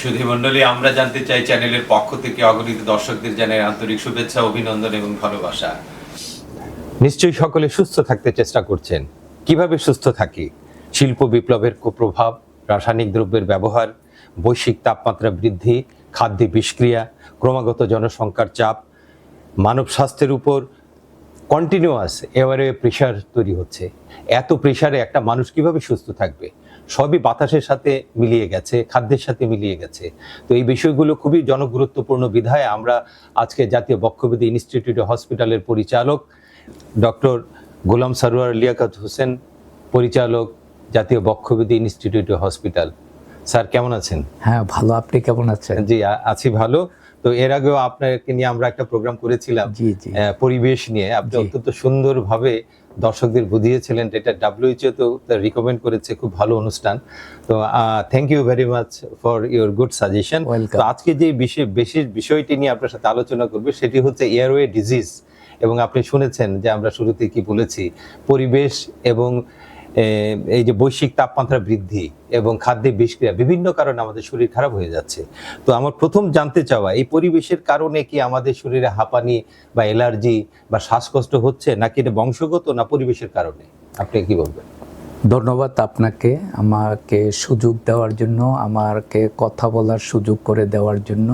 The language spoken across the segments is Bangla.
সুধীমণ্ডলী, আমরা জানতে চাই চ্যানেলের পক্ষ থেকে অগণিত দর্শকদের জানাই আন্তরিক শুভেচ্ছা, অভিনন্দন এবং ভালোবাসা। নিশ্চয়ই সকলে সুস্থ থাকতে চেষ্টা করছেন। কিভাবে সুস্থ থাকি? শিল্প বিপ্লবের কুপ্রভাব, রাসায়নিক দ্রব্যের ব্যবহার, বৈশ্বিক তাপমাত্রা বৃদ্ধি, খাদ্যে বিষক্রিয়া, ক্রমাগত জনসংখ্যার চাপ, মানব স্বাস্থ্যের উপর কন্টিনিউয়াস এবারে প্রেশার তৈরি হচ্ছে। এত প্রেশারে একটা মানুষ কিভাবে সুস্থ থাকবে? সবই বাতাসের সাথে মিলিয়ে গেছে, খাদ্যের সাথে মিলিয়ে গেছে। তো এই বিষয়গুলো খুবই জনগুরুত্বপূর্ণ বিধায় আমরা আজকে জাতীয় বক্ষব্যাধি ইনস্টিটিউট হসপিটালের পরিচালক ডক্টর গোলাম সরওয়ার লিয়াকত হোসেন, পরিচালক, জাতীয় বক্ষব্যাধি ইনস্টিটিউট হসপিটাল। স্যার কেমন আছেন? হ্যাঁ, ভালো। আপনি কেমন আছেন? জি, আছি ভালো। তো এর আগেও আপনাকে নিয়ে আমরা একটা প্রোগ্রাম করেছিলাম পরিবেশ নিয়ে। আপনি অত্যন্ত সুন্দরভাবে দর্শকদের বুঝিয়েছিলেন, এটা WHO তো রিকমেন্ড করেছে, খুব ভালো অনুষ্ঠান। তো thank you very much for your good suggestion. তো আজকে যে বিশেষ বিষয়টি নিয়ে আপনার সাথে আলোচনা করবে সেটি হচ্ছে এয়ারওয়ে ডিজিজ। এবং আপনি শুনেছেন যে আমরা শুরুতে কি বলেছি, পরিবেশ এবং এই যে বৈশ্বিক তাপমাত্রা বৃদ্ধি এবং খাদ্যে বিষক্রিয়া, বিভিন্ন কারণে আমাদের শরীর খারাপ হয়ে যাচ্ছে। তো আমার প্রথম জানতে চাওয়া, এই পরিবেশের কারণে কি আমাদের শরীরে হাঁপানি বা অ্যালার্জি বা শ্বাসকষ্ট হচ্ছে, নাকি এটা বংশগত, না পরিবেশের কারণে? আপনি কি বলবেন? ধন্যবাদ আপনাকে আমাকে সুযোগ দেওয়ার জন্য, আমাকে কথা বলার সুযোগ করে দেওয়ার জন্য।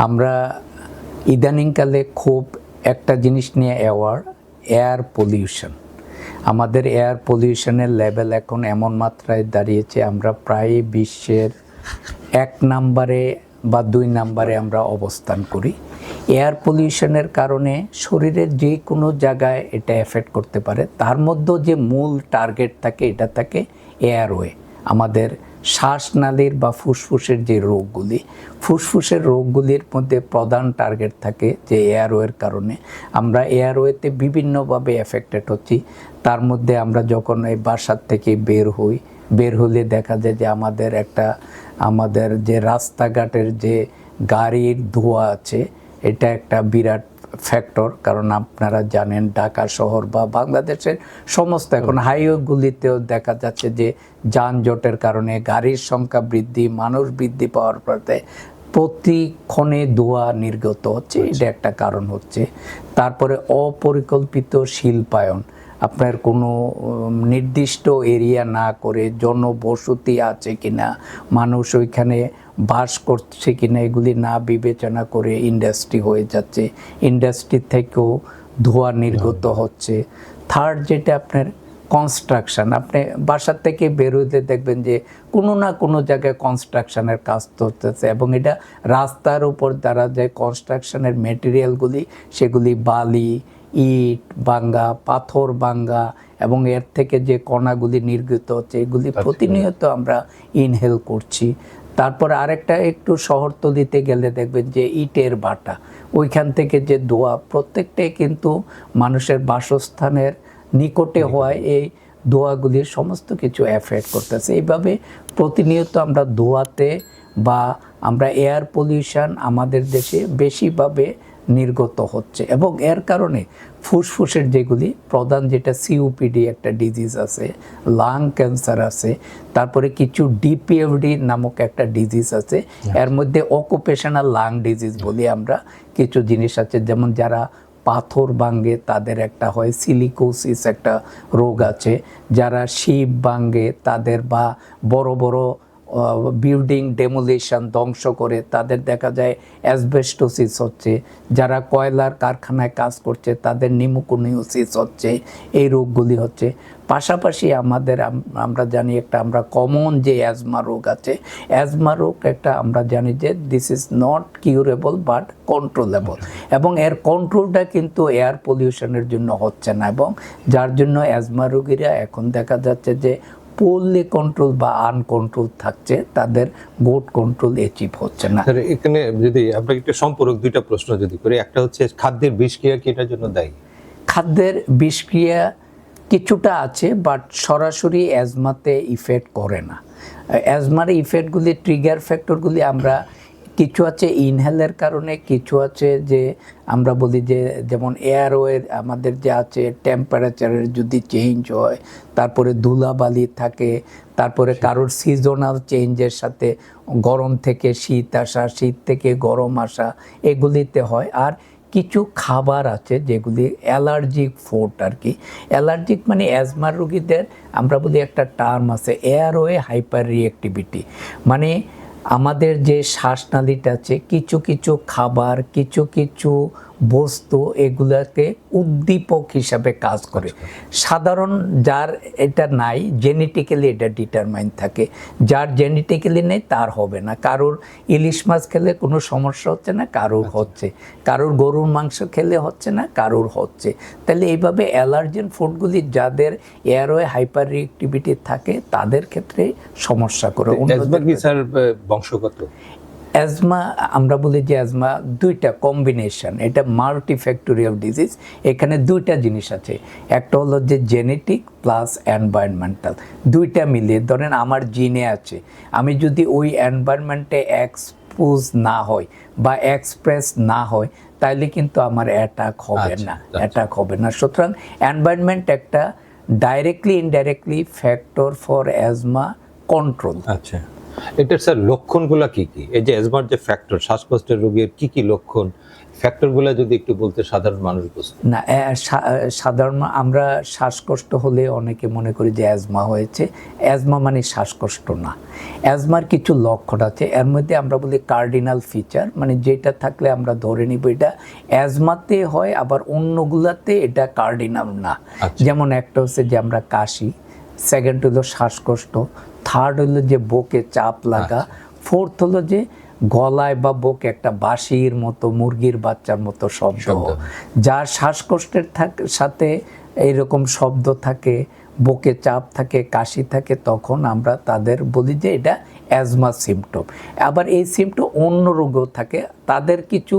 আমরা ইদানিংকালে খুব একটা জিনিস নিয়ে অ্যাওয়ার, এয়ার পলিউশন। আমাদের এয়ার পলিউশনের লেভেল এখন এমন মাত্রায় দাঁড়িয়েছে, আমরা প্রায় বিশ্বের 1 নম্বরে বা 2 নম্বরে আমরা অবস্থান করি। এয়ার পলিউশনের কারণে শরীরের যে কোনো জায়গায় এটা এফেক্ট করতে পারে। তার মধ্যে যে মূল টার্গেট থাকে, এটা থাকে এয়ারওয়ে। আমাদের শ্বাসনালীর বা ফুসফুসের যে রোগগুলি, ফুসফুসের রোগগুলির মধ্যে প্রধান টার্গেট থাকে যে এয়ারওয়ের কারণে আমরা এয়ারওয়েতে বিভিন্নভাবে এফেক্টেড হচ্ছি। তার মধ্যে আমরা যখন এই বাসার থেকে বের হলে দেখা যায় যে আমাদের যে রাস্তাঘাটের যে গাড়ির ধোঁয়া আছে, এটা একটা বিরাট ফ্যাক্টর। কারণ আপনারা জানেন ঢাকা শহর বা বাংলাদেশের সমস্ত এখন হাইওয়েগুলিতেও দেখা যাচ্ছে যে যানজটের কারণে গাড়ির সংখ্যা বৃদ্ধি, মানুষ বৃদ্ধি পাওয়ার পরে প্রতিক্ষণে ধোঁয়া নির্গত হচ্ছে, এটা একটা কারণ হচ্ছে। তারপরে অপরিকল্পিত শিল্পায়ন, আপনার কোনো নির্দিষ্ট এরিয়া না করে জনবসতি আছে কিনা, মানুষ ওইখানে বাস করছে কিনা, এগুলি না বিবেচনা করে ইন্ডাস্ট্রি হয়ে যাচ্ছে, ইন্ডাস্ট্রি থেকেও ধোঁয়া নির্গত হচ্ছে। থার্ড যেটা আপনার কনস্ট্রাকশান, আপনি বাসার থেকে বেরোতে দেখবেন যে কোনো না কোনো জায়গায় কনস্ট্রাকশানের কাজ চলতেছে, এবং এটা রাস্তার উপর দ্বারা যে কনস্ট্রাকশানের মেটেরিয়ালগুলি, সেগুলি বালি, ইট ভাঙ্গা, পাথর ভাঙ্গা, এবং এর থেকে যে কণাগুলি নির্গত হচ্ছে, এগুলি প্রতিনিয়ত আমরা ইনহেল করছি। তারপরে আরেকটা, একটু শহরতলিতে গেলে দেখবেন যে ইটের ভাটা, ওইখান থেকে যে ধোঁয়া, প্রত্যেকটাই কিন্তু মানুষের বাসস্থানের নিকটে হওয়ায় এই ধোঁয়াগুলির সমস্ত কিছু এফেক্ট করতেছে। এইভাবে প্রতিনিয়ত আমরা ধোঁয়াতে বা আমরা এয়ার পলিউশন আমাদের দেশে বেশিভাবে নির্গত হচ্ছে, এবং এর কারণে ফুসফুসের যেগুলি প্রধান, যেটা সিওপিডি একটা ডিজিজ আছে, লাং ক্যান্সার আছে, তারপরে কিছু ডিপিএফডি নামক একটা ডিজিজ আছে, এর মধ্যে অকুপেশনাল লাং ডিজিজ বলি আমরা। কিছু জিনিস আছে, যেমন যারা পাথর ভাঙ্গে তাদের একটা হয় সিলিকোসিস একটা রোগ আছে, যারা শিপ ভাঙ্গে তাদের, বা বড় বড় বিল্ডিং ডেমোলিশন ধ্বংস করে তাদের দেখা যায় অ্যাসবেস্টোসিস হচ্ছে, যারা কয়লার কারখানায় কাজ করছে তাদের নিউমোকোনিওসিস হচ্ছে, এই রোগগুলি হচ্ছে। পাশাপাশি আমরা জানি একটা, আমরা কমন যে অ্যাজমা রোগ আছে, অ্যাজমা রোগ একটা আমরা জানি যে this is not curable but controllable, এবং এর কন্ট্রোলটা কিন্তু এয়ার পলিউশনের জন্য হচ্ছে না, এবং যার জন্য অ্যাজমা রোগীরা এখন দেখা যাচ্ছে যে পোরলি কন্ট্রোল বা আনকন্ট্রোল থাকছে, তাদের গুড কন্ট্রোল অ্যাচিভ হচ্ছে না। এখানে যদি আপনাকে একটা সম্পূরক দুইটা প্রশ্ন যদি করি, একটা হচ্ছে খাদ্যের বিষক্রিয়া কি এটার জন্য দায়ী? খাদ্যের বিষক্রিয়া কিছুটা আছে, বাট সরাসরি অ্যাজমাতে ইফেক্ট করে না। অ্যাজমার ইফেক্টগুলি, ট্রিগার ফ্যাক্টরগুলি আমরা কিছু আছে ইনহেলের কারণে, কিছু আছে যে আমরা বলি যে যেমন এয়ারওয়ে আমাদের যে আছে টেম্পারেচারের যদি চেঞ্জ হয়, তারপরে ধুলাবালি থাকে, তারপরে কারোর সিজনাল চেঞ্জের সাথে গরম থেকে শীত আসা, শীত থেকে গরম আসা, এগুলিতে হয়। আর কিছু খাবার আছে যেগুলি অ্যালার্জিক ফুড আর কি। অ্যালার্জিক মানে অ্যাজমার রোগীদের আমরা বলি একটা টার্ম আছে এয়ারওয়ে হাইপার রিঅ্যাক্টিভিটি, মানে আমাদের যে শ্বাসনালীটা আছে কিছু কিছু খাবার, কিছু কিছু বস্তু এগুলাকে উদ্দীপক হিসাবে কাজ করে। সাধারণ যার এটা নাই, জেনেটিক্যালি এটা ডিটারমাইন থাকে, যার জেনেটিক্যালি নেই তার হবে না। কারোর ইলিশ মাছ খেলে কোনো সমস্যা হচ্ছে না, কারোর হচ্ছে, কারোর গরুর মাংস খেলে হচ্ছে না, কারোর হচ্ছে। তাহলে এইভাবে অ্যালার্জেন ফুডগুলি যাদের এয়ারওয়ে হাইপার রিঅ্যাক্টিভিটি থাকে তাদের ক্ষেত্রে সমস্যা করে। অ্যাজমা কি স্যার বংশগত? অ্যাজমা আমরা বলি যে অ্যাজমা দুইটা কম্বিনেশন, এটা মাল্টিফ্যাক্টোরিয়াল ডিজিজ। এখানে দুইটা জিনিস আছে, একটা হলো যে জেনেটিক প্লাস এনভায়রনমেন্টাল, দুইটা মিলিয়ে। ধরেন আমার জিনে আছে, আমি যদি ওই এনভায়রনমেন্টে এক্সপোজ না হয় বা এক্সপ্রেস না হয় তাইলে কিন্তু আমার অ্যাটাক হবে না, অ্যাটাক হবে না। সুতরাং এনভায়রনমেন্ট একটা directly indirectly factor for asthma control. আচ্ছা, এটার স্যার লক্ষণগুলো কি কি? এই যে অ্যাজমার যে ফ্যাক্টর, শ্বাসকষ্টের রোগীর কি কি লক্ষণ, ফ্যাক্টরগুলো যদি একটু বলতে সাধারণ মানুষ বুঝতে। না, সাধারণ আমরা শ্বাসকষ্ট হলে অনেকে মনে করি যে অ্যাজমা হয়েছে। অ্যাজমা মানে শ্বাসকষ্ট না, অ্যাজমার কিছু লক্ষণ আছে। এর মধ্যে আমরা বলি কার্ডিনাল ফিচার, মানে যেটা থাকলে আমরা ধরে নিব এটা অ্যাজমাতে হয়, আবার অন্যগুলাতে এটা কার্ডিনাল না। যেমন একটা হচ্ছে যে আমরা কাশি, সেকেন্ড হলো শ্বাসকষ্ট, থার্ড হলো যে বুকে চাপ লাগা, ফোর্থ হলো যে গলায় বা বুকে একটা বাঁশির মতো, মুরগির বাচ্চার মতো শব্দ। যার শ্বাসকষ্টের সাথে এইরকম শব্দ থাকে, বুকে চাপ থাকে, কাশি থাকে, তখন আমরা তাদের বলি যে এটা অ্যাজমা সিমটম। আবার এই সিমটম অন্য রোগেও থাকে, তাদের কিছু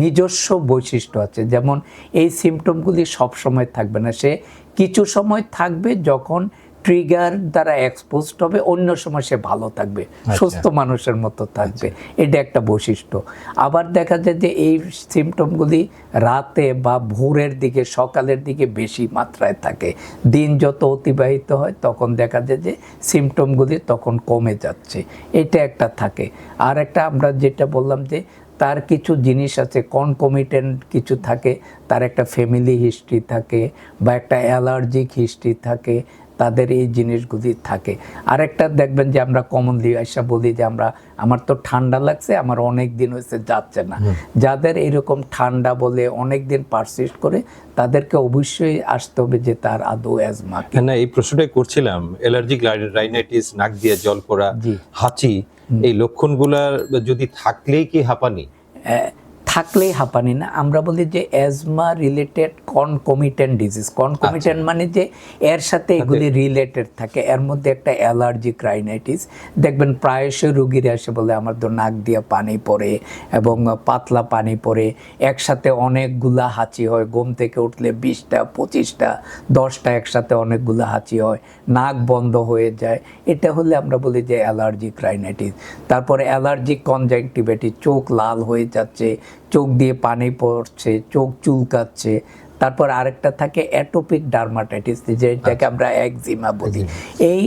নিজস্ব বৈশিষ্ট্য আছে। যেমন এই সিমটমগুলি সবসময় থাকবে না, সে কিছু সময় থাকবে যখন ট্রিগার দ্বারা এক্সপোজড হবে, অন্য সময় সে ভালো থাকবে, সুস্থ মানুষের মতো থাকবে, এটা একটা বৈশিষ্ট্য। আবার দেখা যায় যে এই সিমটমগুলি রাতে বা ভোরের দিকে, সকালের দিকে বেশি মাত্রায় থাকে। দিন যত অতিবাহিত হয় তখন দেখা যায় যে সিমটমগুলি তখন কমে যাচ্ছে, এটা একটা থাকে। আর একটা আমরা যেটা বললাম যে তার কিছু জিনিস আছে কনকমিটেন্ট কিছু থাকে, তার একটা ফ্যামিলি হিস্ট্রি থাকে বা একটা অ্যালার্জিক হিস্ট্রি থাকে, তাদের এই জিনিসগুলি থাকে। আরেকটা দেখবেন যে আমরা কমনলি আইসা বলি যে আমার তো ঠান্ডা লাগছে, আমার অনেক দিন হয়েছে যাচ্ছে না। যাদের এরকম ঠান্ডা বলে অনেক দিন পারসিস্ট করে তাদেরকে অবশ্যই আসতে হবে যে তার আদৌ অ্যাজমা কি না। এই প্রশ্নটাই করছিলাম, অ্যালার্জিক রাইনাইটিস, নাক দিয়ে জল পড়া, হাঁচি, এই লক্ষণগুলা যদি থাকলেই কি হাঁপানি? থাকলেই হাঁপানি না, আমরা বলি যে asthma related concomitant disease. Concomitant মানে যে এর সাথে এগুলি রিলেটেড থাকে। এর মধ্যে একটা অ্যালার্জিক রাইনাইটিস, দেখবেন প্রায়শই রোগীরা এসে বলে আমার তো নাক দিয়ে পানি পড়ে এবং পাতলা পানি পড়ে, একসাথে অনেকগুলা হাঁচি হয়, ঘুম থেকে উঠলে 20টা 25টা 10টা একসাথে অনেকগুলা হাঁচি হয়, নাক বন্ধ হয়ে যায়। এটা হলে আমরা বলি যে অ্যালার্জিক রাইনাইটিস। তারপরে অ্যালার্জিক কনজাংটিভাইটিস, চোখ লাল হয়ে যাচ্ছে, চোখ দিয়ে পানি পড়ছে, চোখ চুলকাচ্ছে। তারপর আরেকটা থাকে অ্যাটোপিক ডার্মাটাইটিস, যেটাকে আমরা একজিমা বলি। এই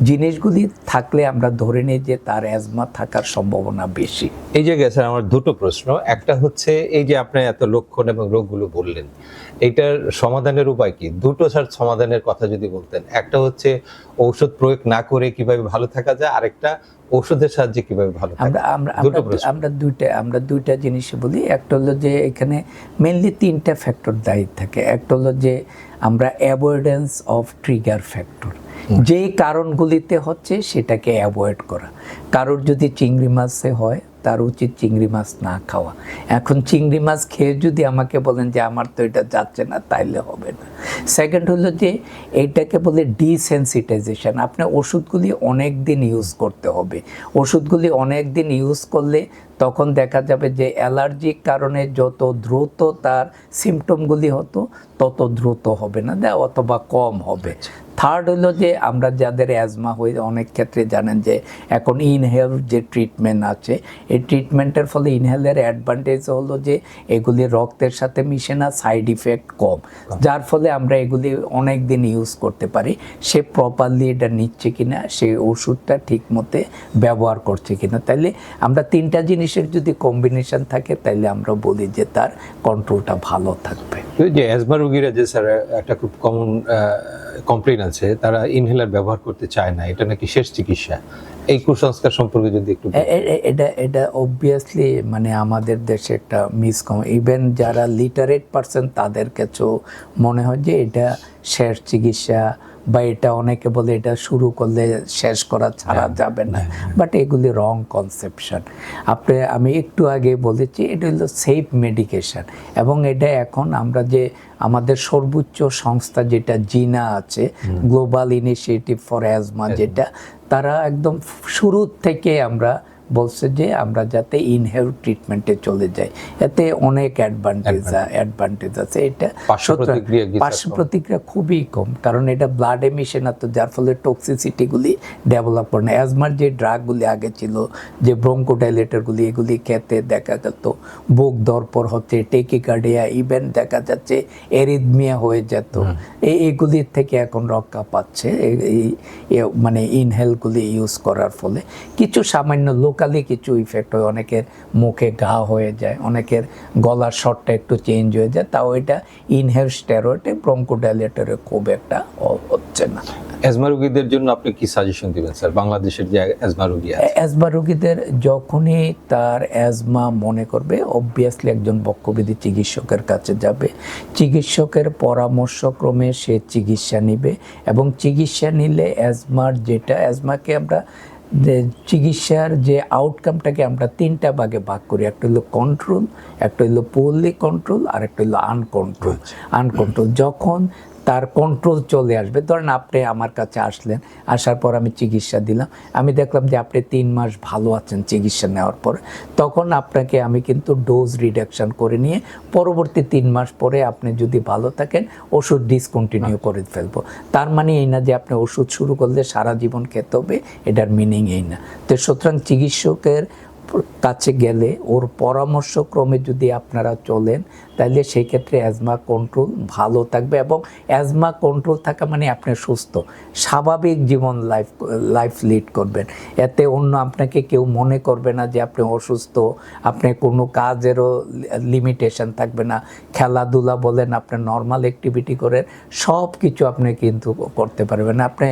জিনিসগুলি থাকলে আমরা ধরে নিই যে তার অ্যাজমা থাকার সম্ভাবনা বেশি। এই জায়গায় স্যার আমার দুটো প্রশ্ন। একটা হচ্ছে এই যে আপনি এত লক্ষণ এবং রোগগুলো বললেন, এইটার সমাধানের উপায় কি? দুটো স্যার সমাধানের কথা যদি বলতেন। একটা হচ্ছে ঔষধ প্রয়োগ না করে কিভাবে ভালো থাকা যায়, আরেকটা ঔষধের সাহায্যে কিভাবে ভালো থাকা যায়। আমরা দুইটা জিনিস বলি। একটা হলো যে এখানে মেইনলি 3টা ফ্যাক্টর দায়ী থাকে। একটা হলো যে আমরা অ্যাভয়েডেন্স অফ ট্রিগার ফ্যাক্টর, যেই কারণগুলিতে হচ্ছে সেটাকে অ্যাভয়েড করা। কারোর যদি চিংড়ি মাছে হয় তার উচিত চিংড়ি মাছ না খাওয়া। এখন চিংড়ি মাছ খেয়ে যদি আমাকে বলেন যে আমার তো এটা যাচ্ছে না, তাইলে হবে না। সেকেন্ড হলো যে এইটাকে বলে ডিসেন্সিটাইজেশন। আপনি ওষুধগুলি অনেক দিন ইউজ করতে হবে। ওষুধগুলি অনেক দিন ইউজ করলে তখন দেখা যাবে যে অ্যালার্জির কারণে যত দ্রুত তার সিমটমগুলি হতো তত দ্রুত হবে না অথবা কম হবে। থার্ড হলো যে আমরা যাদের অ্যাজমা হয়ে অনেক ক্ষেত্রে জানেন যে এখন ইনহেল যে ট্রিটমেন্ট আছে, এই ট্রিটমেন্টের ফলে ইনহেলের অ্যাডভান্টেজ হলো যে এগুলি রক্তের সাথে মিশে না, সাইড ইফেক্ট কম, যার ফলে আমরা এগুলি অনেক দিন ইউজ করতে পারি। সে প্রপারলি এটা নিচ্ছে কিনা, সে ওষুধটা ঠিক মতে ব্যবহার করছে কিনা। তাইলে আমরা তিনটা জিনিসের যদি কম্বিনেশন থাকে তাইলে আমরা বলি যে তার কন্ট্রোলটা ভালো থাকবে। যে অ্যাজমা রোগীরা যে স্যার একটা খুব কমন কমপ্লেন আছে, তারা ইনহেলার ব্যবহার করতে চায় না, এটা নাকি শেষ চিকিৎসা। এই কুসংস্কার সম্পর্কে যদি একটু এটা অবভিয়াসলি মানে আমাদের দেশে একটা ইভেন যারা লিটারেট পারসন তাদের কাছেও মনে হয় যে এটা শেষ চিকিৎসা, বা এটা অনেকে বলে এটা শুরু করলে শেষ করা ছাড়া যাবে না, বাট এগুলি রং কনসেপশন। আমি একটু আগে বলেছি এটা হলো সেফ মেডিকেশন, এবং এটা এখন আমরা যে আমাদের সর্বোচ্চ সংস্থা যেটা জিনা আছে, গ্লোবাল ইনিশিয়েটিভ ফর অ্যাজমা, যেটা তারা একদম শুরু থেকে আমরা বলছে যে আমরা যাতে ইনহেল ট্রিটমেন্টে চলে যাই, এতে অনেক অ্যাডভান্টেজ আছে। এটা পার্শ্ব প্রতিক্রিয়া খুবই কম, কারণ এটা ব্লাডে মিশে না, তো যার ফলে টক্সিসিটিগুলি ডেভেলপ করে না। অ্যাজমার যে ড্রাগগুলি আগে ছিল, যে ব্রঙ্কোডাইলেটরগুলি, এগুলি খেতে দেখা যেত বুক দরপর হচ্ছে, টেকিকার্ডিয়া, ইভেন দেখা যাচ্ছে এরিথমিয়া হয়ে যেত। এইগুলির থেকে এখন রক্ষা পাচ্ছে মানে ইনহেলগুলি ইউজ করার ফলে। কিছু সামান্য লোকালি কিছু ইফেক্ট হয়, অনেকের মুখে ঘা হয়ে যায়, অনেকের গলার শটটা একটু চেঞ্জ হয়ে যায়, তাও এটা ইনহেল স্টেরয়েডে ব্রঙ্কোডাইলেটরে খুব একটা হচ্ছে না। অ্যাজমা রোগীদের জন্য আপনি কি সাজেশন দিবেন স্যার? বাংলাদেশের যে অ্যাজমা রোগী আছে, অ্যাজমা রোগীদের যখনই তার অ্যাজমা মনে করবে, অবভিয়াসলি একজন বক্ষবিধি চিকিৎসকের কাছে যাবে, চিকিৎসকের পরামর্শক্রমে সে চিকিৎসা নিবে, এবং চিকিৎসা নিলে অ্যাজমাকে আমরা যে চিকিৎসার যে আউটকামটাকে আমরা তিনটা ভাগে ভাগ করি। একটা হলো কন্ট্রোল, একটা হলো পুয়ারলি কন্ট্রোল, আর একটা হলো আনকন্ট্রোল। যখন তার কন্ট্রোল চলে আসবে, ধরেন আপনি আমার কাছে আসলেন, আসার পর আমি চিকিৎসা দিলাম, আমি দেখলাম যে আপনি 3 মাস ভালো আছেন চিকিৎসা নেওয়ার পর, তখন আপনাকে আমি কিন্তু ডোজ রিডাকশন করে নিয়ে পরবর্তী 3 মাস পরে আপনি যদি ভালো থাকেন ওষুধ ডিসকন্টিনিউ করে ফেলবো। তার মানে এই না যে আপনি ওষুধ শুরু করলে সারা জীবন খেতে হবে, এটার মিনিং এই না। তো সুতরাং চিকিৎসকের কাছে গেলে ওর পরামর্শক্রমে যদি আপনারা চলেন, তাহলে সেই ক্ষেত্রে অ্যাজমা কন্ট্রোল ভালো থাকবে, এবং অ্যাজমা কন্ট্রোল থাকা মানে আপনি সুস্থ স্বাভাবিক জীবন লাইফ লিড করবেন। এতে অন্য আপনাকে কেউ মনে করবে না যে আপনি অসুস্থ, আপনি কোনো কাজেরও লিমিটেশন থাকবে না, খেলাধুলা বলেন, আপনি নর্মাল অ্যাক্টিভিটি করেন, সব কিছু আপনি কিন্তু করতে পারবেন। আপনি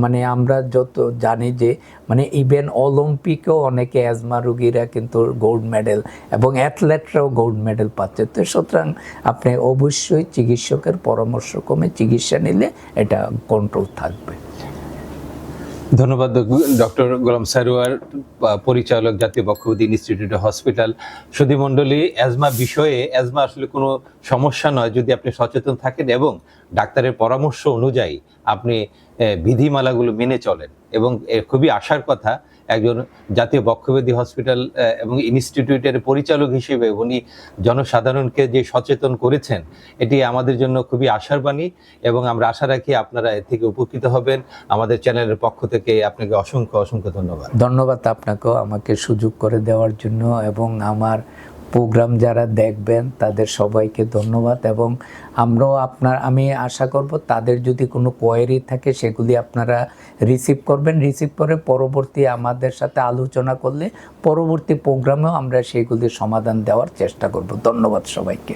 মানে আমরা যত জানি যে মানে ইভেন অলিম্পিকেও অনেকে অ্যাজমা রোগীরা কিন্তু গোল্ড মেডেল, এবং অ্যাথলেটরাও গোল্ড মেডেল পাচ্ছে। তো সুতরাং আপনি অবশ্যই চিকিৎসকের পরামর্শক্রমে চিকিৎসা নিলে এটা কন্ট্রোল থাকবে। ধন্যবাদ ডক্টর গোলাম সারোয়ার, পরিচালক, জাতীয় বক্ষবিধি ইনস্টিটিউট হসপিটাল। সুধী মণ্ডলী, অ্যাজমা বিষয়ে, অ্যাজমা আসলে কোনো সমস্যা নয় যদি আপনি সচেতন থাকেন এবং ডাক্তারের পরামর্শ অনুযায়ী আপনি বিধিমালাগুলো মেনে চলেন। এবং খুবই আশার কথা, একজন জাতীয় বক্ষব্যাধি হসপিটাল এবং ইনস্টিটিউটের পরিচালক হিসেবে উনি জনসাধারণকে যে সচেতন করেছেন, এটি আমাদের জন্য খুবই আশার বাণী, এবং আমরা আশা রাখি আপনারা এর থেকে উপকৃত হবেন। আমাদের চ্যানেলের পক্ষ থেকে আপনাকে অসংখ্য ধন্যবাদ। আপনাকেও আমাকে সুযোগ করে দেওয়ার জন্য, এবং আমার প্রোগ্রাম যারা দেখবেন তাদের সবাইকে ধন্যবাদ। এবং আমি আশা করব তাদের যদি কোনো কোয়েরি থাকে সেগুলি আপনারা রিসিভ করে পরবর্তী আমাদের সাথে আলোচনা করলে পরবর্তী প্রোগ্রামেও আমরা সেগুলির সমাধান দেওয়ার চেষ্টা করব। ধন্যবাদ সবাইকে।